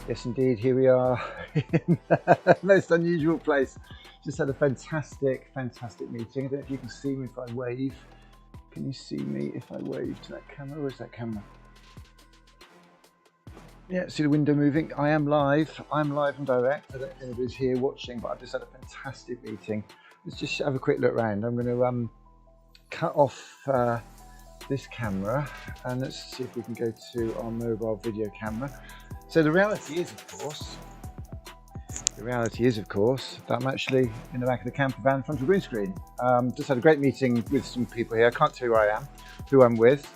Yes, indeed, here we are in a most unusual place. Just had a fantastic meeting. I don't know if you can see me if I wave. Can you see me if I wave to that camera? Where's that camera? Yeah, see the window moving. I am live. I'm live and direct. I don't know if anybody's here watching, but I've just had a fantastic meeting. Let's just have a quick look around. I'm going to cut off this camera and let's see if we can go to our mobile video camera. So the reality is, of course, that I'm actually in the back of the camper van in front of a green screen. Just had a great meeting with some people here. I can't tell you where I am, who I'm with,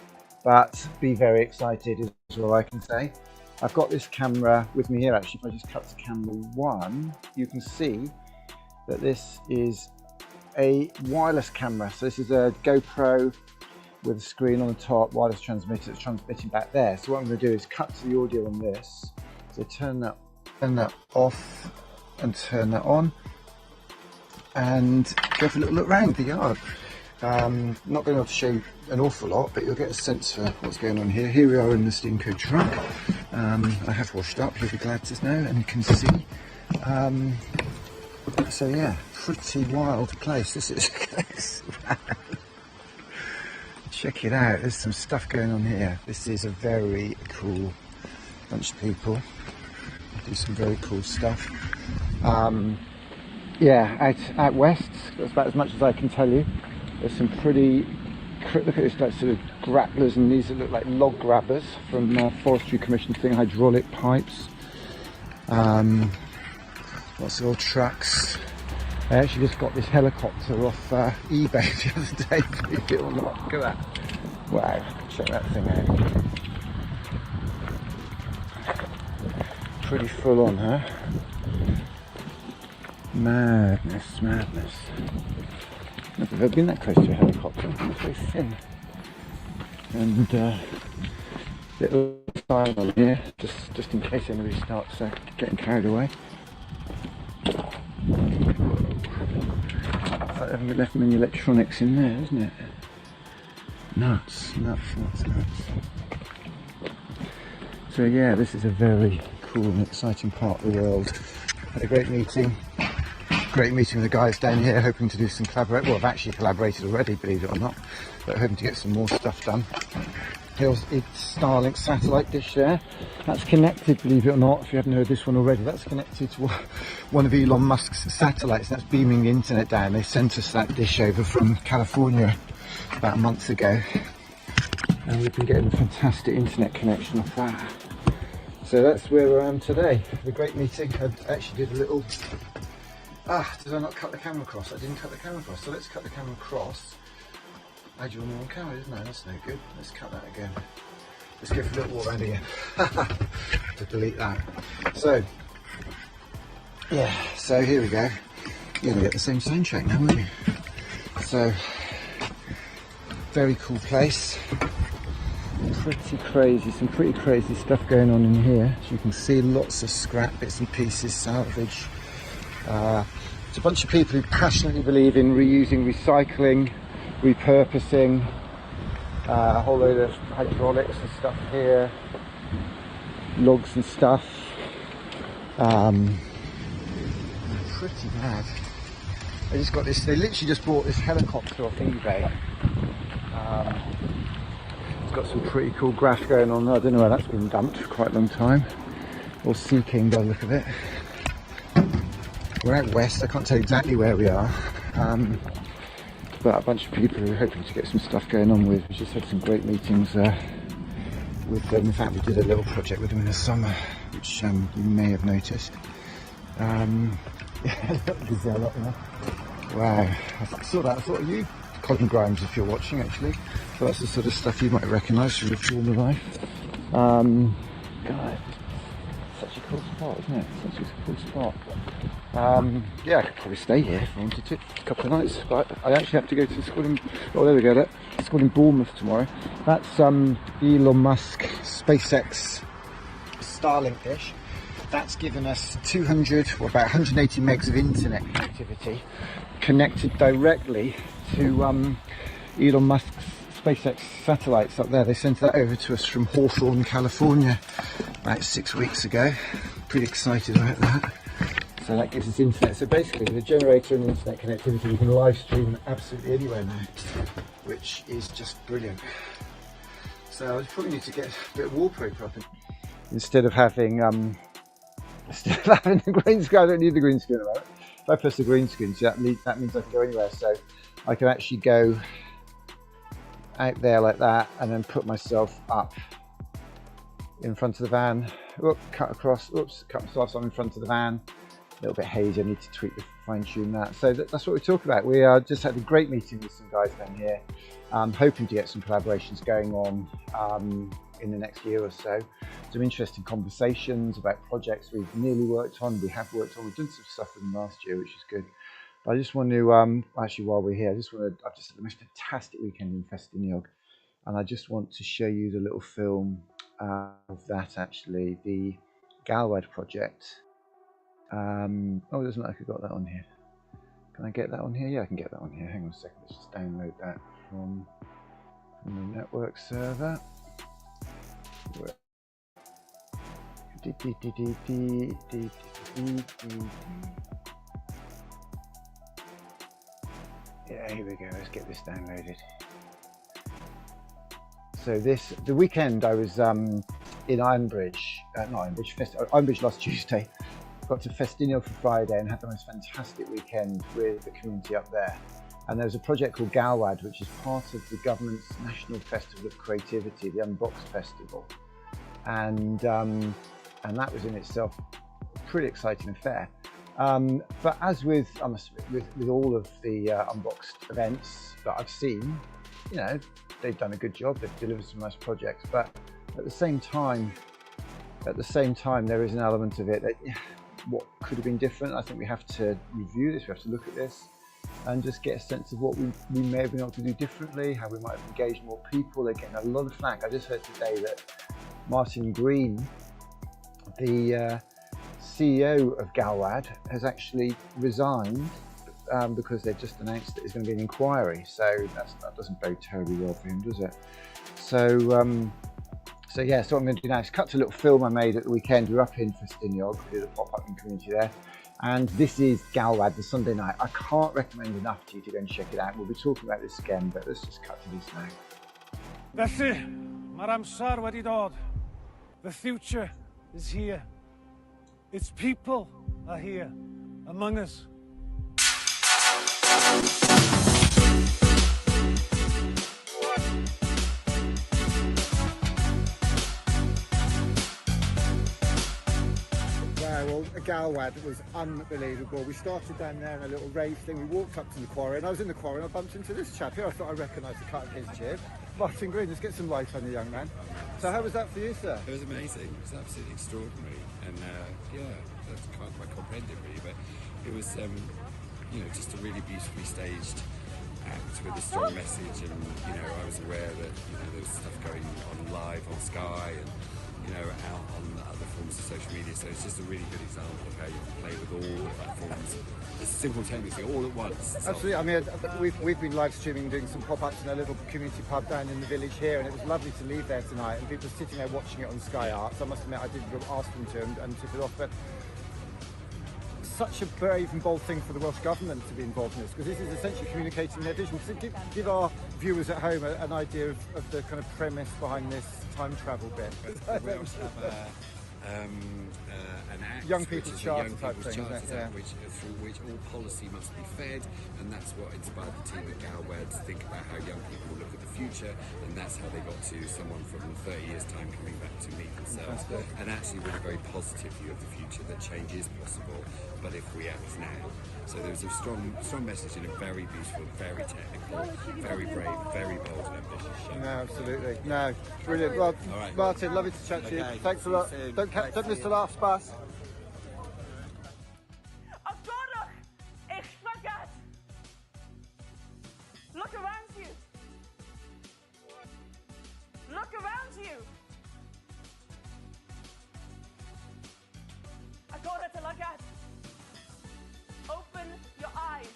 but be very excited is all I can say. I've got this camera with me here actually. If I just cut to camera 1, you can see that this is a wireless camera. So this is a GoPro with a screen on the top, wireless transmitter, it's transmitting back there. So what I'm going to do is cut to the audio on this. So turn that off and turn that on and go for a little look around the yard. Not going to be able to show you an awful lot, but you'll get a sense for what's going on here. Here we are in the Steenco truck. I have washed up, you'll be glad to know, and you can see. So yeah, pretty wild place this is. Check it out, there's some stuff going on here. This is a very cool bunch of people. They do some very cool stuff. Yeah, out west, that's about as much as I can tell you. There's some pretty, look at this, like sort of grapplers, and these that look like log grabbers from Forestry Commission thing, hydraulic pipes. Lots of old trucks. I actually just got this helicopter off eBay the other day, believe it or not. Look at that. Wow, check that thing out. Pretty full on, huh? Madness, madness. I've never been that close to a helicopter. It's very thin. And little sign on here, just in case anybody starts getting carried away. It's like they haven't left many electronics in there, isn't it? Nuts, nuts, nuts, nuts. So yeah, this is a very cool and exciting part of the world. Had a great meeting with the guys down here, hoping to do some collaborate. Well, I've actually collaborated already, believe it or not, but hoping to get some more stuff done. Here's its Starlink satellite dish there. That's connected, believe it or not, if you haven't heard this one already, that's connected to one of Elon Musk's satellites. That's beaming the internet down. They sent us that dish over from California about a month ago, and we've been getting a fantastic internet connection off that. So that's where I am today. Had a great meeting. I actually did a little... did I not cut the camera across? I didn't cut the camera across, so let's cut the camera across. I had you on the wrong camera, didn't I? That's no good. Let's cut that again. Let's go for a little walk around again. To delete that. So, yeah, so here we go. You're gonna get the same sound check now, won't you? So, very cool place. Pretty crazy, some pretty crazy stuff going on in here. As you can see, lots of scrap bits and pieces, salvage. It's a bunch of people who passionately believe in reusing, recycling, repurposing. A whole load of hydraulics and stuff here, logs and stuff. Pretty mad. I just got this, they literally just bought this helicopter off eBay. It's got some pretty cool graph going on there. I don't know where that's been dumped for quite a long time. Or Sea King by the look of it. We're out west, I can't tell exactly where we are. But a bunch of people who are hoping to get some stuff going on with. We just had some great meetings with them. In fact, we did a little project with them in the summer, which you may have noticed. Yeah, gazelle up there. Wow, I saw that. I thought of you, Colin Grimes, if you're watching actually. So that's the sort of stuff you might recognise from your former life. God, such a cool spot, isn't it? Such a cool spot. Yeah, I could probably stay here if I wanted to, a couple of nights, but I actually have to go to the school in, oh there we go, school in Bournemouth tomorrow. That's Elon Musk SpaceX Starlink dish. That's given us 200, or about 180 megs of internet connectivity, connected directly to Elon Musk's SpaceX satellites up there. They sent that over to us from Hawthorne, California about 6 weeks ago. Pretty excited about that. So that gives us internet. So basically with a generator and internet connectivity you can live stream absolutely anywhere now, which is just brilliant. So I probably need to get a bit of wallpaper up instead of having the green screen. I don't need the green screen about it. If I press the green screen, so that means I can go anywhere. So I can actually go out there like that and then put myself up in front of the van. Oop, cut across, oops, cut myself so I'm in front of the van. A little bit hazy, I need to tweak the fine tune that. So that's what we talk about. We just had a great meeting with some guys down here, hoping to get some collaborations going on in the next year or so. Some interesting conversations about projects we've nearly worked on, we have worked on, we've done some stuff with them last year, which is good. But I just want to, actually while we're here, I've just had the most fantastic weekend in Festiniog, and I just want to show you the little film of that actually, the Galwad project. Oh, it doesn't look like I got that on here. Can I get that on here? Yeah, I can get that on here. Hang on a second, let's just download that from the network server. Yeah, here we go. Let's get this downloaded. So the weekend I was in Ironbridge, Ironbridge last Tuesday. Got to Festiniog for Friday and had the most fantastic weekend with the community up there. And there's a project called Galwad, which is part of the government's National Festival of Creativity, the Unboxed Festival. And that was in itself a pretty exciting affair. But as with, I must admit, with all of the unboxed events that I've seen, you know, they've done a good job. They've delivered some nice projects, but at the same time, there is an element of it that what could have been different. I think we have to review this. We have to look at this and just get a sense of what we may have been able to do differently, how we might have engaged more people. They're getting a lot of flack. I just heard today that Martin Green, the CEO of Galwad, has actually resigned because they've just announced that there's going to be an inquiry. So that doesn't bode terribly well for him, does it? So yeah, so what I'm going to do now is cut to a little film I made at the weekend. We were up in Festiniog, we did a pop-up in community there. And this is Galwad, the Sunday night. I can't recommend enough to you to go and check it out. We'll be talking about this again, but let's just cut to this now. Felly, mae'r amser wedi dod. The future is here. Its people are here, among us. Well, Galwad was unbelievable. We started down there in a little rave thing. We walked up to the quarry, and I was in the quarry and I bumped into this chap here. I thought I recognised the cut of his jib. Martin Green, let's get some light on the young man. So how was that for you, sir? It was amazing. It was absolutely extraordinary, and yeah, I can't quite comprehend it really, but it was you know, just a really beautifully staged act with a strong message. And you know, I was aware that, you know, there was stuff going on live on Sky and, you know, out on other forms of social media. So it's just a really good example of how you can play with all the platforms simultaneously, all at once. Absolutely. I mean, we've been live streaming, doing some pop-ups in a little community pub down in the village here, and it was lovely to leave there tonight, and people were sitting there watching it on Sky Arts. I must admit, I did ask them to and took it off, but such a brave and bold thing for the Welsh Government to be involved in this, because this is essentially communicating their vision. So give our viewers at home an idea of the kind of premise behind this time travel bit. The Welsh have an act, Young People's Charter Young type People's thing, Charter, isn't it? Yeah. through which all policy must be fed, and that's what inspired the team at Galwad to think about how young people look at the future, and that's how they got to someone from 30 years' time coming back to meet themselves, and actually with a very positive view of the future, that change is possible, but if we act now. So there was a strong message in a very beautiful, very technical, very brave, very bold and ambitious show. No, absolutely. No, brilliant. Well, right. Martin, lovely to chat to you. Okay, Thanks a see you lot. soon. Don't miss the last bus. Agorach eich llygad. Look around you. Look around you. Agorach y llygad. Open your eyes.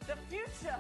The future